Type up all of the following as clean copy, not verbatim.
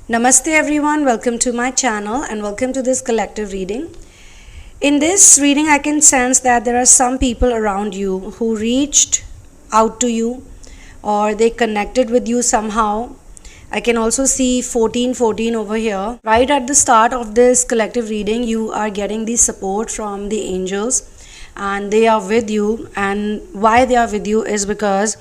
Namaste everyone, welcome to my channel and welcome to this collective reading. In this reading, I can sense that there are some people around you who reached out to you or they connected with you somehow. I can also see 1414 over here. Right at the start of this collective reading, you are getting the support from the angels and they are with you. And why they are with you is because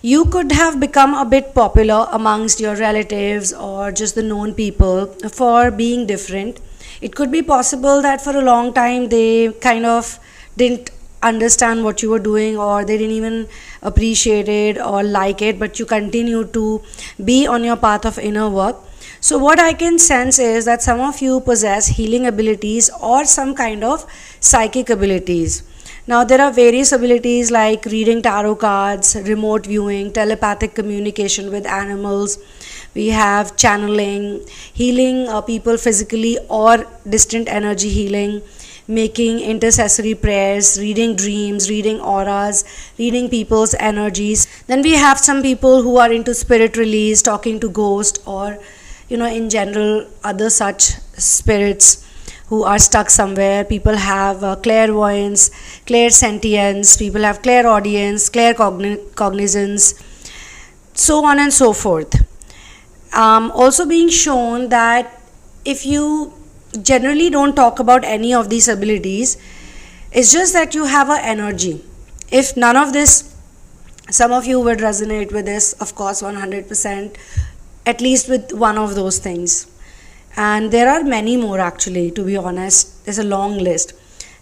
you could have become a bit popular amongst your relatives or just the known people for being different. It could be possible that for a long time they kind of didn't understand what you were doing or they didn't even appreciate it or like it, but you continue to be on your path of inner work. So what I can sense is that some of you possess healing abilities or some kind of psychic abilities. Now, there are various abilities like reading tarot cards, remote viewing, telepathic communication with animals. We have channeling, healing people physically or distant energy healing, making intercessory prayers, reading dreams, reading auras, reading people's energies. Then we have some people who are into spirit release, talking to ghosts or, in general, other such spirits who are stuck somewhere. People have clairvoyance, clairsentience, people have clairaudience, claircognizance, so on and so forth. Also being shown that if you generally don't talk about any of these abilities, it's just that you have an energy. If none of this, some of you would resonate with this, of course, 100%, at least with one of those things. And there are many more actually, to be honest. There's a long list.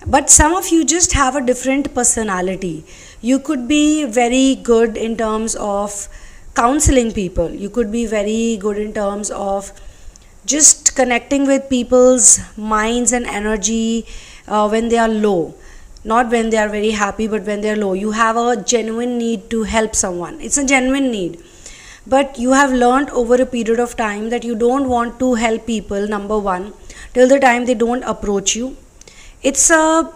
But some of you just have a different personality. You could be very good in terms of counseling people. You could be very good in terms of just connecting with people's minds and energy when they are low. Not when they are very happy, but when they are low. You have a genuine need to help someone. It's a genuine need. But you have learned over a period of time that you don't want to help people, number one, till the time they don't approach you. It's a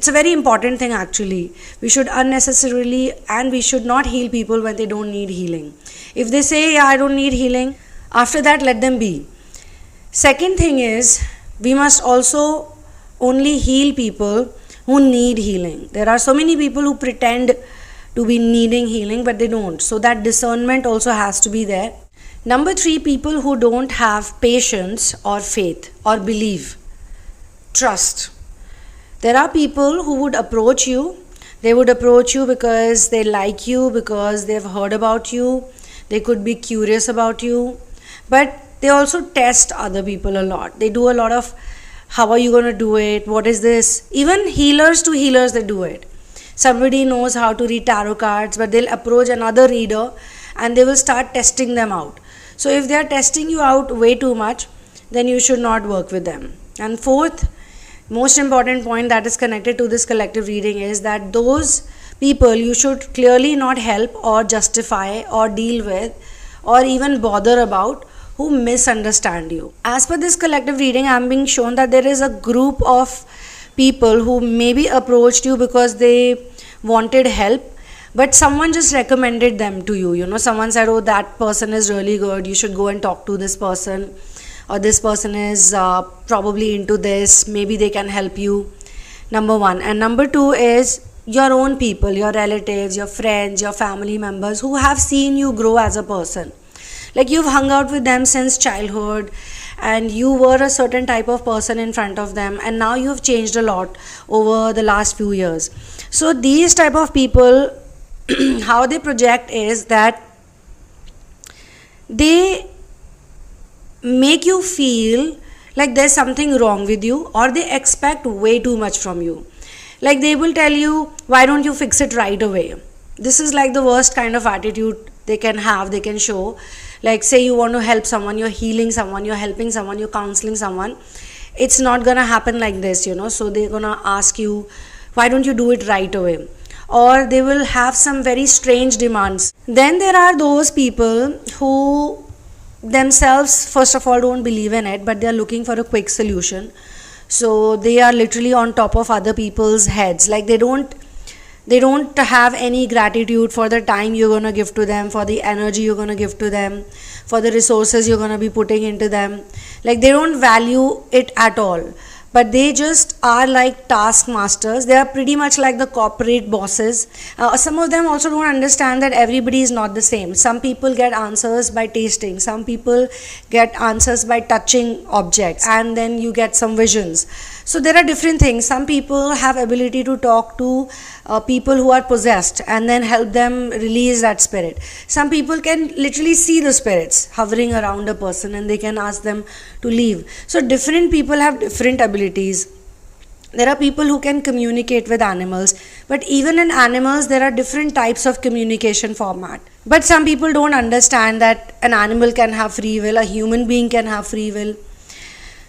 very important thing actually. We should unnecessarily and we should not heal people when they don't need healing. If they say, yeah, I don't need healing, after that let them be. Second thing is, we must also only heal people who need healing. There are so many people who pretend to be needing healing, but they don't. So that discernment also has to be there. Number 3, people who don't have patience or faith or belief, trust. There are people who would approach you. They would approach you because they like you, because they've heard about you. They could be curious about you. But they also test other people a lot. They do a lot of, how are you going to do it? What is this? Even healers to healers, they do it. Somebody knows how to read tarot cards, but they'll approach another reader and they will start testing them out. So if they are testing you out way too much, then you should not work with them. And fourth, most important point that is connected to this collective reading is that those people you should clearly not help or justify or deal with or even bother about who misunderstand you. As per this collective reading, I am being shown that there is a group of people who maybe approached you because they wanted help, but someone just recommended them to you. Someone said, oh, that person is really good, you should go and talk to this person, or this person is probably into this, maybe they can help you. Number 1. And number 2 is your own people, your relatives, your friends, your family members who have seen you grow as a person. Like you've hung out with them since childhood and you were a certain type of person in front of them, and now you have changed a lot over the last few years. So these type of people, how they project is that they make you feel like there's something wrong with you, or they expect way too much from you. Like they will tell you, why don't you fix it right away? This is like the worst kind of attitude they can have, they can show. Like say you want to help someone, you're healing someone, you're helping someone, you're counseling someone. It's not gonna happen like this, So they're gonna ask you, why don't you do it right away? Or they will have some very strange demands. Then there are those people who themselves, first of all, don't believe in it, but they're looking for a quick solution. So they are literally on top of other people's heads. Like they don't They don't have any gratitude for the time you're going to give to them, for the energy you're going to give to them, for the resources you're going to be putting into them. Like, they don't value it at all. But they just are like taskmasters. They are pretty much like the corporate bosses. Some of them also don't understand that everybody is not the same. Some people get answers by tasting, some people get answers by touching objects, and then you get some visions. So there are different things. Some people have ability to talk to people who are possessed and then help them release that spirit. Some people can literally see the spirits hovering around a person and they can ask them to leave. So different people have different abilities. There are people who can communicate with animals, but even in animals there are different types of communication format. But some people don't understand that an animal can have free will, a human being can have free will.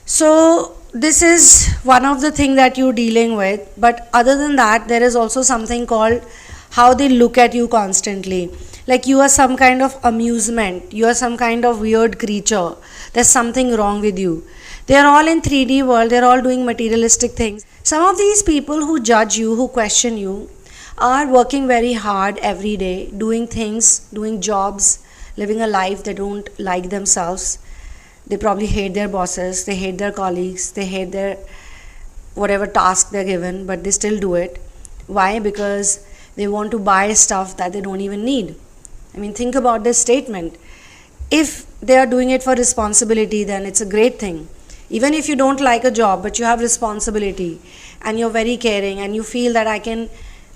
So this is one of the things that you're dealing with. But other than that, there is also something called how they look at you constantly. Like, you are some kind of amusement, you are some kind of weird creature, there's something wrong with you. They are all in 3D world, they're all doing materialistic things. Some of these people who judge you, who question you, are working very hard every day, doing things, doing jobs, living a life they don't like themselves. They probably hate their bosses, they hate their colleagues, they hate their whatever task they're given, but they still do it. Why? Because they want to buy stuff that they don't even need. I mean, think about this statement. If they are doing it for responsibility, then it's a great thing. Even if you don't like a job, but you have responsibility and you're very caring and you feel that I can,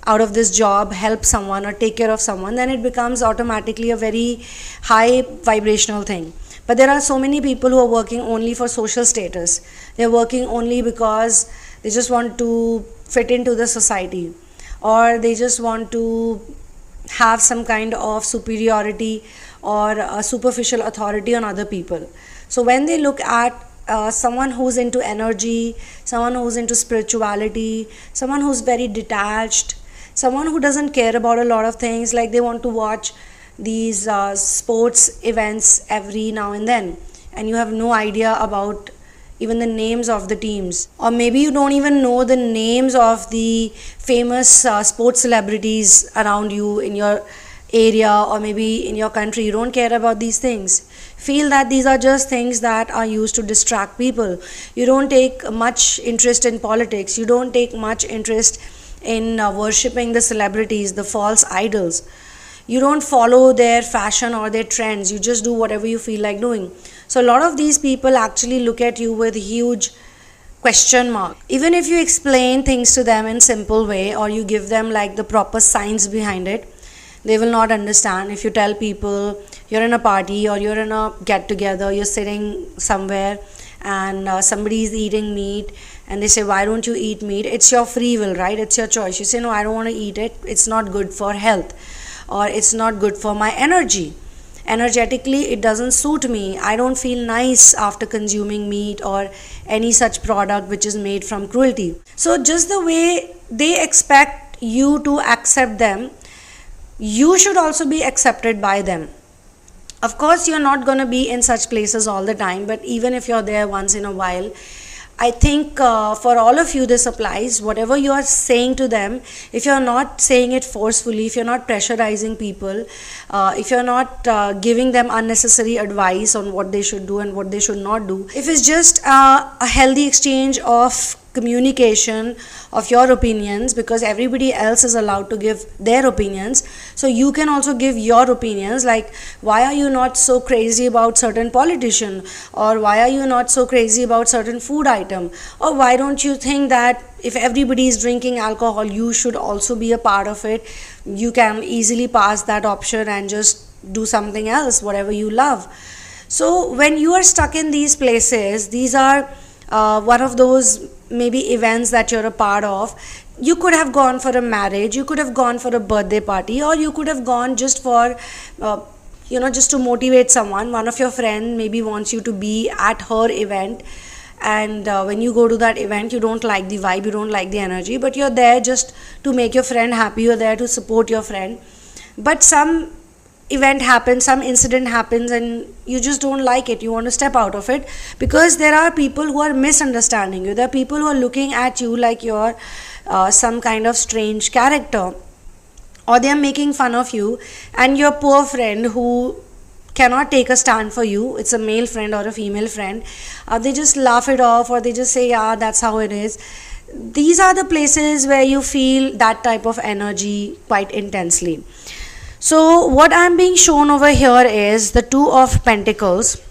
out of this job, help someone or take care of someone, then it becomes automatically a very high vibrational thing. But there are so many people who are working only for social status. They're working only because they just want to fit into the society, or they just want to have some kind of superiority or a superficial authority on other people. So when they look at someone who's into energy, someone who's into spirituality, someone who's very detached, someone who doesn't care about a lot of things, like they want to watch these sports events every now and then, and you have no idea about even the names of the teams, or maybe you don't even know the names of the famous sports celebrities around you in your area or maybe in your country. You don't care about these things. Feel that these are just things that are used to distract people. You don't take much interest in politics, you don't take much interest in worshipping the celebrities, the false idols. You don't follow their fashion or their trends, you just do whatever you feel like doing. So a lot of these people actually look at you with huge question mark. Even if you explain things to them in simple way, or you give them like the proper science behind it, they will not understand. If you tell people you're in a party or you're in a get together, you're sitting somewhere and somebody is eating meat and they say, why don't you eat meat? It's your free will, right? It's your choice. You say, no, I don't want to eat it, it's not good for health, or it's not good for my energy. Energetically, it doesn't suit me. I don't feel nice after consuming meat or any such product which is made from cruelty. So just the way they expect you to accept them, you should also be accepted by them. Of course, you're not going to be in such places all the time, but even if you're there once in a while, I think for all of you this applies. Whatever you are saying to them, if you're not saying it forcefully, if you're not pressurizing people, if you're not giving them unnecessary advice on what they should do and what they should not do, if it's just a healthy exchange of communication of your opinions, because everybody else is allowed to give their opinions, so you can also give your opinions, like why are you not so crazy about certain politician, or why are you not so crazy about certain food item, or why don't you think that if everybody is drinking alcohol, you should also be a part of it. You can easily pass that option and just do something else, whatever you love. So when you are stuck in these places, these are one of those maybe events that you're a part of. You could have gone for a marriage, you could have gone for a birthday party, or you could have gone just for just to motivate someone. One of your friend maybe wants you to be at her event, and when you go to that event, you don't like the vibe, you don't like the energy, but you're there just to make your friend happy, you're there to support your friend. But some event happens, some incident happens, and you just don't like it, you want to step out of it, because there are people who are misunderstanding you. There are people who are looking at you like you're some kind of strange character. or they are making fun of you, and your poor friend who cannot take a stand for you, it's a male friend or a female friend, they just laugh it off, or they just say, yeah, that's how it is. These are the places where you feel that type of energy quite intensely. So what I'm being shown over here is the Two of Pentacles.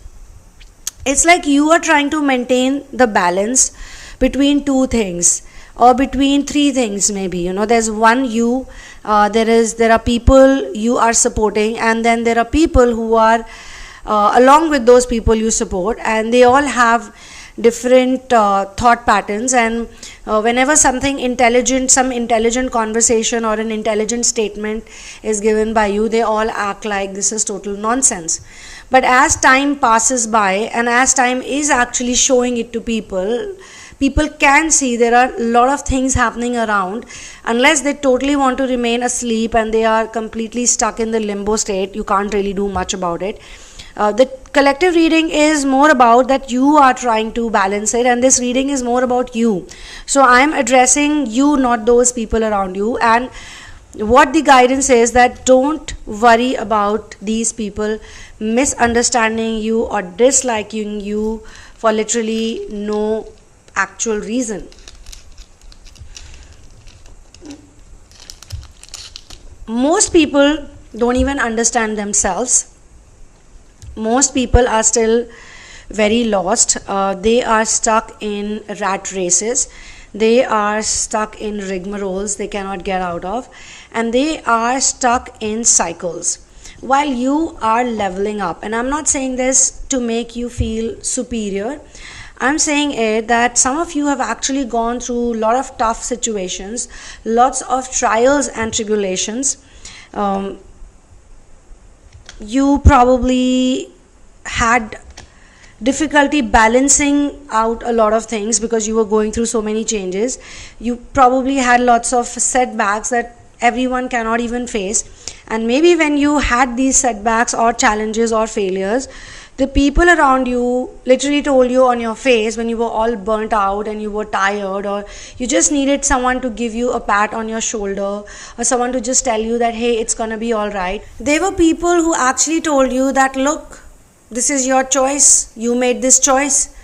It's like you are trying to maintain the balance between two things, or between three things maybe. There's one you, there are people you are supporting, and then there are people who are along with those people you support, and they all have different thought patterns, and whenever some intelligent conversation or an intelligent statement is given by you, they all act like this is total nonsense. But as time passes by, and as time is actually showing it to people, people can see there are a lot of things happening around. Unless they totally want to remain asleep and they are completely stuck in the limbo state, you can't really do much about it. The collective reading is more about that you are trying to balance it, and this reading is more about you. So I'm addressing you, not those people around you. And what the guidance is that don't worry about these people misunderstanding you or disliking you for literally no actual reason. Most people don't even understand themselves. Most people are still very lost. They are stuck in rat races. They are stuck in rigmaroles they cannot get out of, and they are stuck in cycles while you are leveling up. And I'm not saying this to make you feel superior. I'm saying it that some of you have actually gone through a lot of tough situations, lots of trials and tribulations. You probably had difficulty balancing out a lot of things because you were going through so many changes. You probably had lots of setbacks that everyone cannot even face. And maybe when you had these setbacks or challenges or failures, the people around you literally told you on your face when you were all burnt out and you were tired, or you just needed someone to give you a pat on your shoulder, or someone to just tell you that, hey, it's gonna be all right. There were people who actually told you that, look, this is your choice, you made this choice.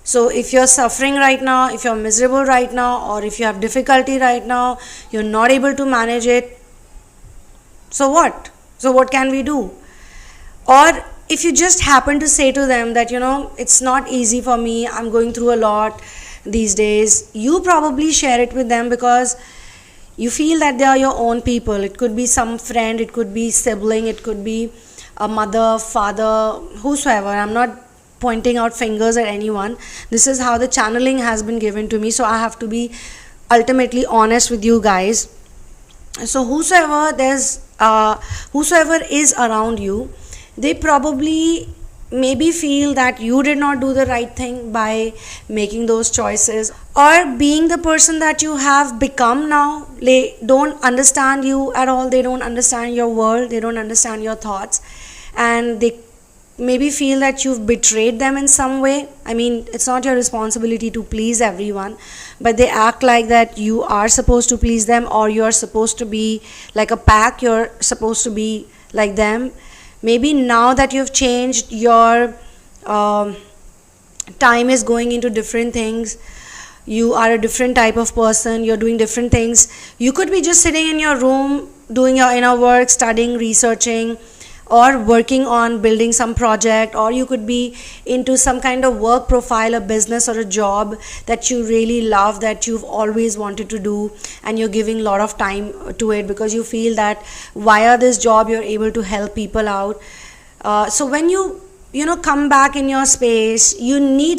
So if you're suffering right now, if you're miserable right now, or if you have difficulty right now, you're not able to manage it, so what? So what can we do? Or if you just happen to say to them that, it's not easy for me, I'm going through a lot these days, you probably share it with them because you feel that they are your own people. It could be some friend, it could be sibling, it could be a mother, father, whosoever. I'm not pointing out fingers at anyone. This is how the channeling has been given to me, so I have to be ultimately honest with you guys. So whosoever is around you, they probably maybe feel that you did not do the right thing by making those choices, or being the person that you have become now. They don't understand you at all. They don't understand your world. They don't understand your thoughts, and they maybe feel that you've betrayed them in some way. I mean, it's not your responsibility to please everyone, but they act like that you are supposed to please them, or you're supposed to be like a pack, you're supposed to be like them. Maybe now that you've changed, your time is going into different things. You are a different type of person. You're doing different things. You could be just sitting in your room doing your inner work, studying, researching, or working on building some project, or you could be into some kind of work profile, a business or a job that you really love, that you've always wanted to do, and you're giving a lot of time to it because you feel that via this job you're able to help people out. So when you come back in your space,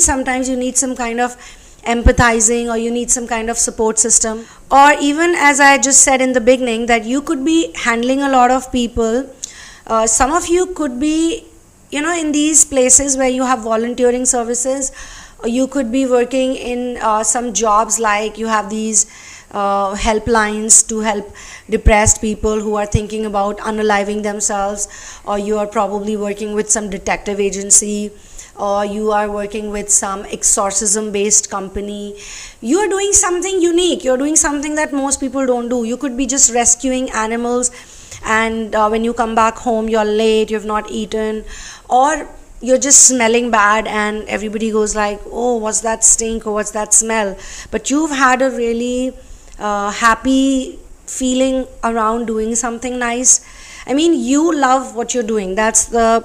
sometimes you need some kind of empathizing, or you need some kind of support system. Or even, as I just said in the beginning, that you could be handling a lot of people. Some of you could be, in these places where you have volunteering services, or you could be working in some jobs, like you have these helplines to help depressed people who are thinking about unaliving themselves, or you are probably working with some detective agency, or you are working with some exorcism based company. You are doing something unique, you're doing something that most people don't do. You could be just rescuing animals, and when you come back home you're late, you've not eaten, or you're just smelling bad and everybody goes like, oh, what's that stink, or what's that smell? But you've had a really happy feeling around doing something nice. I mean, you love what you're doing. That's the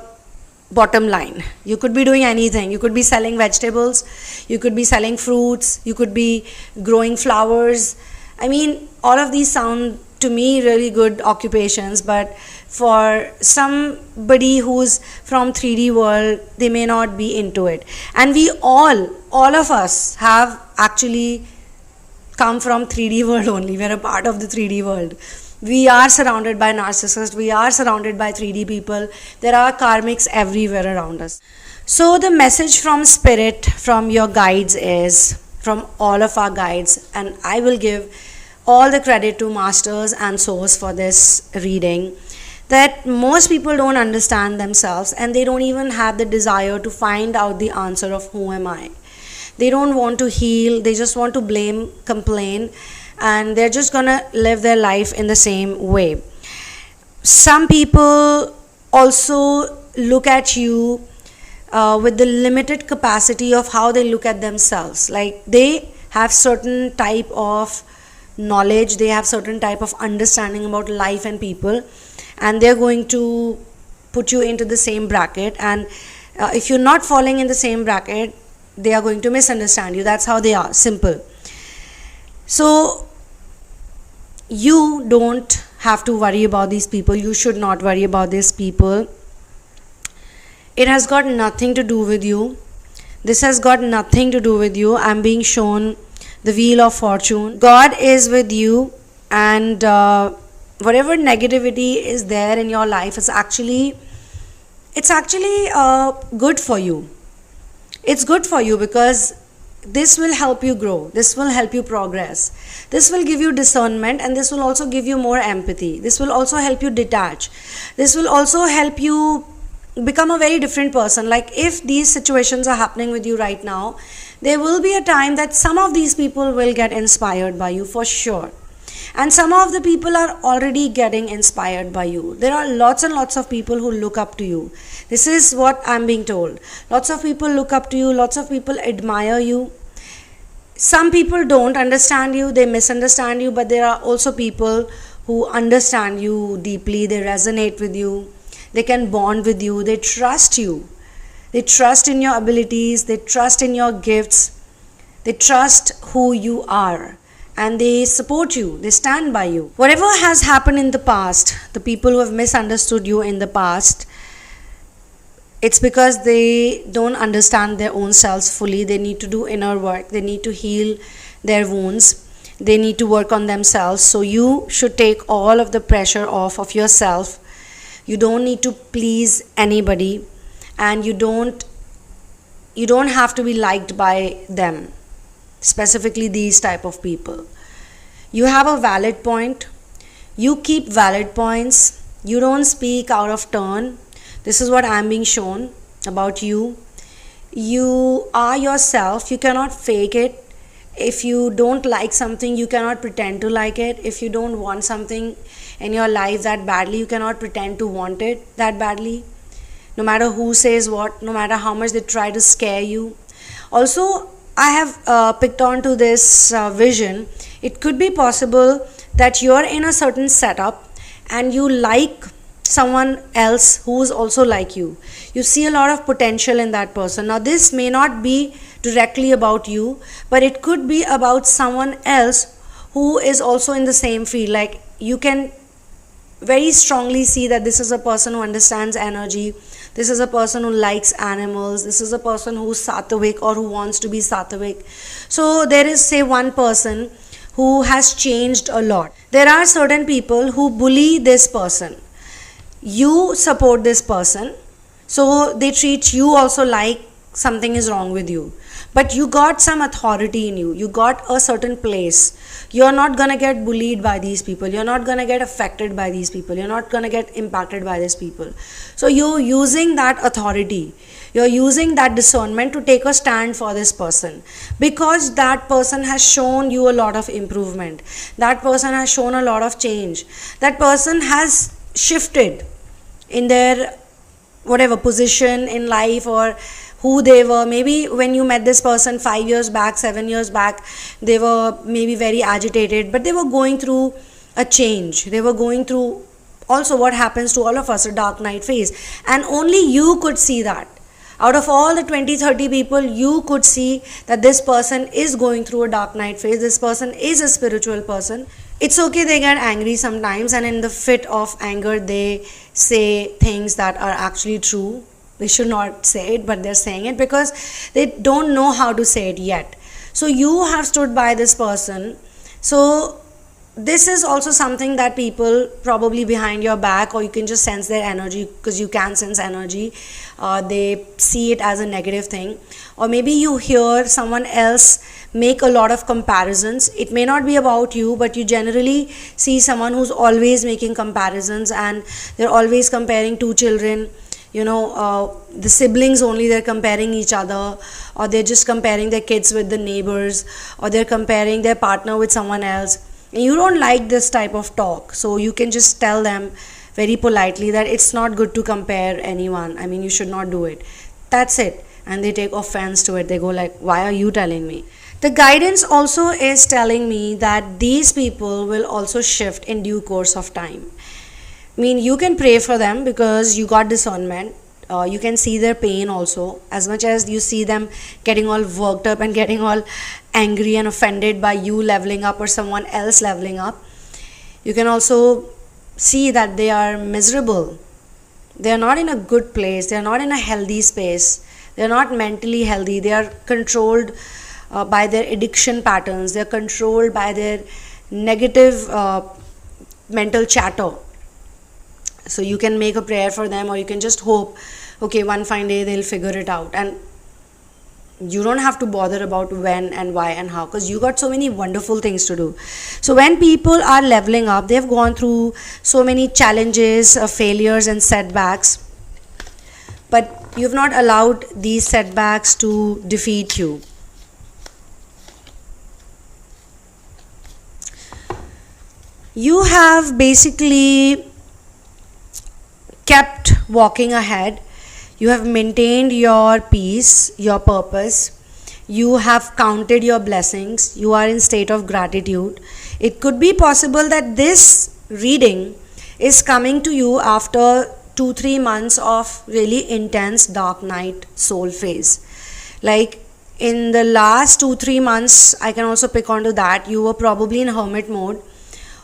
bottom line. You could be doing anything. You could be selling vegetables, you could be selling fruits, you could be growing flowers. I mean, all of these sound to me really good occupations, but for somebody who's from 3D world, they may not be into it. And we all of us have actually come from 3D world only. We're a part of the 3D world. We are surrounded by narcissists, we are surrounded by 3D people. There are karmics everywhere around us. So the message from spirit, from your guides is, from all of our guides, and I will give all the credit to masters and source for this reading, that most people don't understand themselves and they don't even have the desire to find out the answer of who am I. They don't want to heal, they just want to blame, complain, and they're just gonna live their life in the same way. Some people also look at you with the limited capacity of how they look at themselves. Like, they have certain type of knowledge, they have certain type of understanding about life and people, and they're going to put you into the same bracket, and if you're not falling in the same bracket, they are going to misunderstand you. That's how they are, simple. So you don't have to worry about these people, you should not worry about these people. It has got nothing to do with you. This has got nothing to do with you. I'm being shown the wheel of fortune. God is with you, and whatever negativity is there in your life is actually, it's actually good for you. It's good for you because this will help you grow, this will help you progress, this will give you discernment, and this will also give you more empathy. This will also help you detach. This will also help you become a very different person. Like, if these situations are happening with you right now, there will be a time that some of these people will get inspired by you for sure, and some of the people are already getting inspired by you. There are lots and lots of people who look up to you. This is what I'm being told. Lots of people look up to you, lots of people admire you. Some people don't understand you, they misunderstand you, but there are also people who understand you deeply, they resonate with you, they can bond with you, they trust you. They trust in your abilities, they trust in your gifts, they trust who you are, and they support you, they stand by you. Whatever has happened in the past, the people who have misunderstood you in the past, it's because they don't understand their own selves fully. They need to do inner work, they need to heal their wounds, they need to work on themselves. So you should take all of the pressure off of yourself. You don't need to please anybody, and you don't have to be liked by them, specifically these type of people. You have a valid point, you keep valid points, you don't speak out of turn. This is what I'm being shown about you. You are yourself, you cannot fake it. If you don't like something, you cannot pretend to like it. If you don't want something in your life that badly, you cannot pretend to want it that badly. No matter who says what, no matter how much they try to scare you. Also, I have picked on to this vision. It could be possible that you're in a certain setup and you like someone else who is also like you. You see a lot of potential in that person. Now, this may not be directly about you, but it could be about someone else who is also in the same field. Like, you can very strongly see that this is a person who understands energy, this is a person who likes animals, this is a person who's sattvic or who wants to be sattvic. So there is, say, one person who has changed a lot. There are certain people who bully this person. You support this person, so they treat you also like something is wrong with you. But you got some authority in you, you got a certain place. You're not gonna get bullied by these people, you're not gonna get affected by these people, you're not gonna get impacted by these people. So you're using that authority, You're using that discernment to take a stand for this person, because that person has shown you a lot of improvement. That person has shown a lot of change. That person has shifted in their whatever position in life, or who they were. Maybe when you met this person 5 years back, 7 years back, they were maybe very agitated, but they were going through a change. They were going through also what happens to all of us, a dark night phase, and only you could see that. Out of all the 20-30 people, you could see that this person is going through a dark night phase. This person is a spiritual person. It's okay, they get angry sometimes, and in the fit of anger they say things that are actually true. They should not say it, but they're saying it because they don't know how to say it yet. So you have stood by this person. So this is also something that people probably behind your back, or you can just sense their energy, because you can sense energy. They see it as a negative thing, or maybe you hear someone else make a lot of comparisons. It may not be about you, but you generally see someone who's always making comparisons, and they're always comparing two children, the siblings only, they're comparing each other, or they're just comparing their kids with the neighbors, or they're comparing their partner with someone else. And you don't like this type of talk, so you can just tell them very politely that it's not good to compare anyone. I mean, you should not do it. That's it. And they take offense to it. They go like, why are you telling me? The guidance also is telling me that these people will also shift in due course of time. I mean, you can pray for them because you got discernment. You can see their pain also. As much as you see them getting all worked up and getting all angry and offended by you leveling up or someone else leveling up, you can also see that they are miserable. They are not in a good place. They are not in a healthy space. They are not mentally healthy. They are controlled by their addiction patterns. They are controlled by their negative mental chatter. So you can make a prayer for them, or you can just hope, okay, one fine day they'll figure it out. And you don't have to bother about when and why and how, because you got so many wonderful things to do. So when people are leveling up, they've gone through so many challenges, failures and setbacks, but you've not allowed these setbacks to defeat you. You have basically kept walking ahead. You have maintained your peace, your purpose. You have counted your blessings. You are in state of gratitude. It could be possible that this reading is coming to you after 2-3 months of really intense dark night soul phase. Like in the last 2-3 months, I can also pick onto that, you were probably in hermit mode,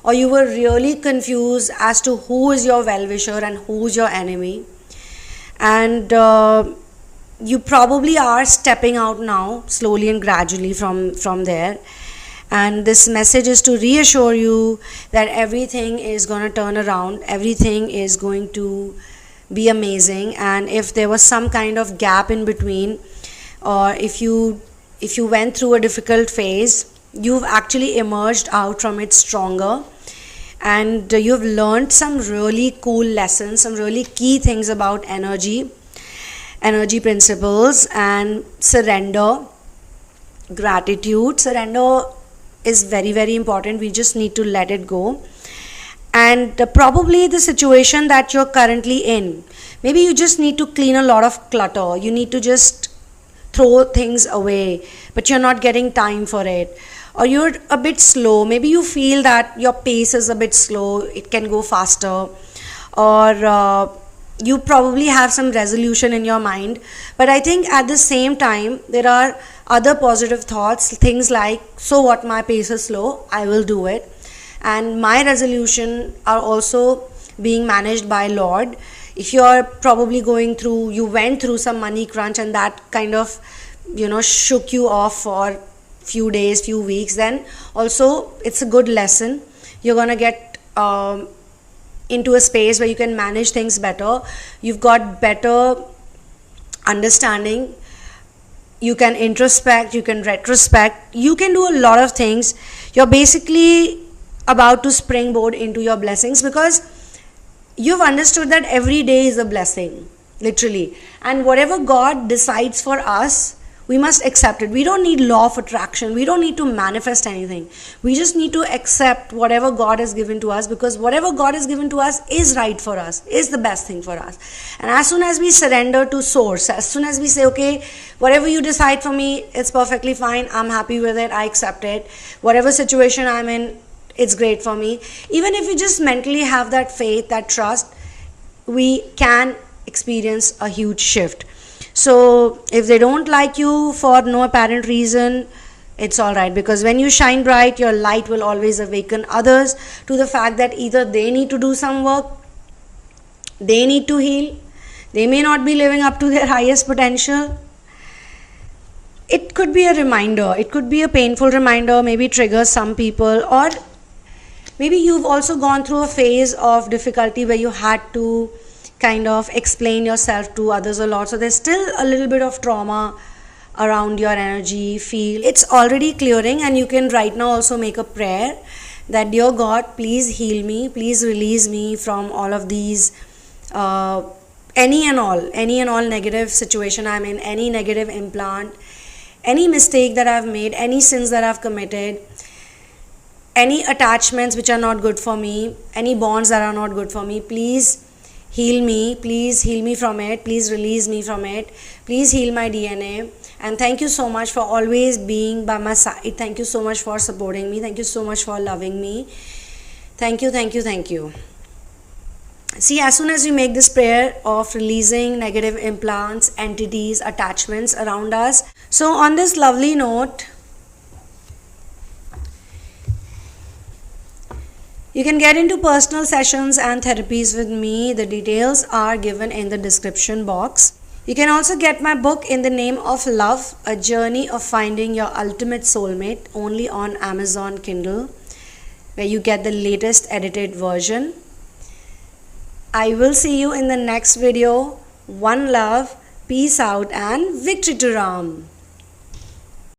or you were really confused as to who is your well-wisher and who is your enemy. And you probably are stepping out now, slowly and gradually from there. And this message is to reassure you that everything is going to turn around. Everything is going to be amazing. And if there was some kind of gap in between, or if you went through a difficult phase, you've actually emerged out from it stronger. And you've learned some really cool lessons, some really key things about energy principles, and surrender, gratitude. Surrender is very, very important. We just need to let it go. And probably the situation that you're currently in, maybe you just need to clean a lot of clutter. You need to just throw things away, but you're not getting time for it. Or you're a bit slow. Maybe you feel that your pace is a bit slow, it can go faster. Or you probably have some resolution in your mind, but I think at the same time there are other positive thoughts, things like, so what, my pace is slow, I will do it. And my resolution are also being managed by Lord. If you are probably you went through some money crunch, and that kind of shook you off for few days, few weeks, then also it's a good lesson. You're gonna get into a space where you can manage things better. You've got better understanding. You can introspect, you can retrospect, you can do a lot of things. You're basically about to springboard into your blessings, because you've understood that every day is a blessing. literally. And whatever God decides for us, we must accept it. We don't need law of attraction. We don't need to manifest anything. We just need to accept whatever God has given to us, because whatever God has given to us is right for us, is the best thing for us. And as soon as we surrender to source, as soon as we say, okay, whatever you decide for me, it's perfectly fine. I'm happy with it. I accept it. Whatever situation I'm in, it's great for me. Even if we just mentally have that faith, that trust, we can experience a huge shift. So if they don't like you for no apparent reason, it's all right, because when you shine bright, your light will always awaken others to the fact that either they need to do some work, they need to heal, they may not be living up to their highest potential. It could be a reminder, it could be a painful reminder, maybe trigger some people, or maybe you've also gone through a phase of difficulty where you had to kind of explain yourself to others a lot. So there's still a little bit of trauma around your energy field. It's already clearing, and you can right now also make a prayer that, dear God, please heal me, please release me from all of these any and all negative situation I'm in, any negative implant, any mistake that I've made, any sins that I've committed, any attachments which are not good for me, any bonds that are not good for me. Please heal me from it, please release me from it, please heal my DNA. And thank you so much for always being by my side. Thank you so much for supporting me. Thank you so much for loving me. Thank you, thank you, thank you. See, as soon as we make this prayer of releasing negative implants, entities, attachments around us. So on this lovely note, you can get into personal sessions and therapies with me. The details are given in the description box. You can also get my book In the Name of Love, A Journey of Finding Your Ultimate Soulmate, only on Amazon Kindle, where you get the latest edited version. I will see you in the next video. One love, peace out, and victory to Ram.